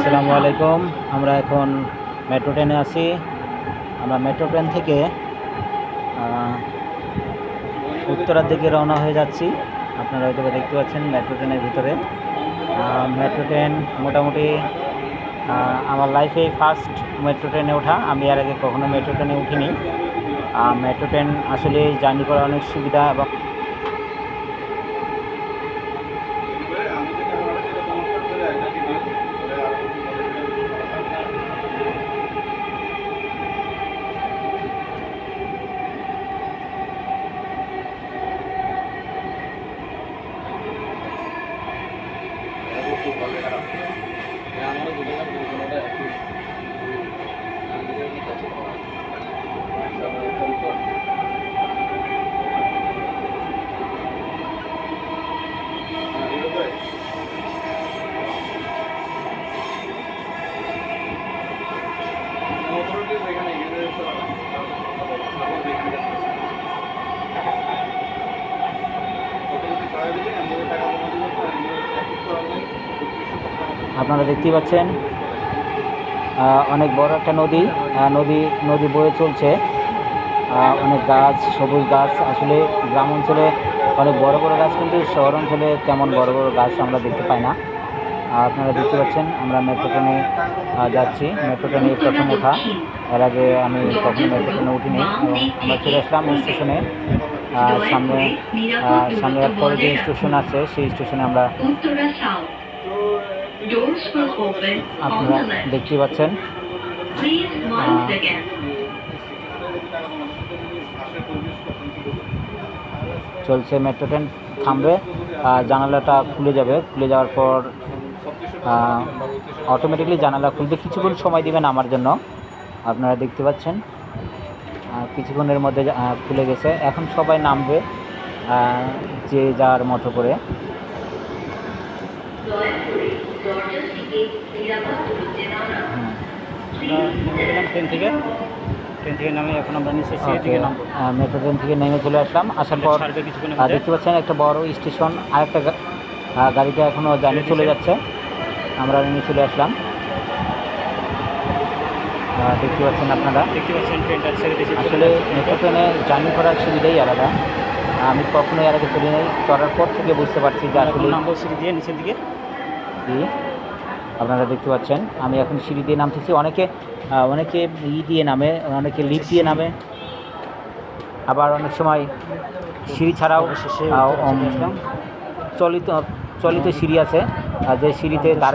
আসসালামু আলাইকুম। আমরা এখন মেট্রো ট্রেনে আছি। আমরা মেট্রো ট্রেন থেকে উত্তরার দিকে রওনা হয়ে যাচ্ছি। আপনারা হয়তো দেখতে পাচ্ছেন মেট্রো ট্রেনের ভিতরে। মেট্রো ট্রেন মোটামুটি আমার লাইফে ফার্স্ট মেট্রো ট্রেনে ওঠা। আমি এর আগে কখনো মেট্রো ট্রেনে উঠিনি। মেট্রো ট্রেন আসলে জার্নি করা অনেক সুবিধা এবং আপনারা দেখতেই পাচ্ছেন অনেক বড় একটা নদী নদী বয়ে চলছে। অনেক গাছ, সবুজ গাছ। আসলে গ্রাম অঞ্চলে অনেক বড় বড় গাছ, কিন্তু শহর অঞ্চলে তেমন বড় বড় গাছ আমরা দেখতে পাই না। আপনারা দেখতে পাচ্ছেন আমরা মেট্রো ট্রেনে যাচ্ছি। মেট্রো ট্রেনে প্রথম ওঠা, এর আগে আমি কখনো মেট্রো ট্রেনে উঠিনি। এবং আমরা চলে আসলাম স্টেশনে। সামনে পরে যে স্টেশন আছে সেই স্টেশনে আমরা আপনারা দেখতে পাচ্ছেন চলছে। মেট্রো ট্রেন থামবে, জানালাটা খুলে যাবে। খুলে যাওয়ার পর অটোমেটিকলি জানালা খুলবে। কিছুক্ষণ সময় দিবেন আমার জন্য। আপনারা দেখতে পাচ্ছেন কিছুক্ষণের মধ্যে খুলে গেছে। এখন সবাই নামবে যে যার মতো করে। ট্রেন থেকে নামে এখন আমরা মেট্রো ট্রেন থেকে নেমে চলে আসলাম। আসার পর দেখতে পাচ্ছেন একটা বড় স্টেশন। আরেকটা গাড়িটা এখনও জার্নি চলে যাচ্ছে। আমরা নেমে চলে আসলাম। দেখতে পাচ্ছেন আপনারা ট্রেনটা আসলে মেট্রো ট্রেনে জার্নি করার সুবিধাই আলাদা। আমি কখনো এর আগে চলি নাই। চড়ার পর থেকে বুঝতে পারছি যে আসলে সিঁড়ি দিয়ে নিচের দিকে আপনারা দেখতে পাচ্ছেন আমি এখন সিঁড়ি দিয়ে নামতেছি। অনেকে দিয়ে নামে, অনেকে লিফট দিয়ে নামে, আবার অনেক সময় সিঁড়ি ছাড়াও চলিত সিঁড়ি আছে, যে সিঁড়িতে দাঁড়ায়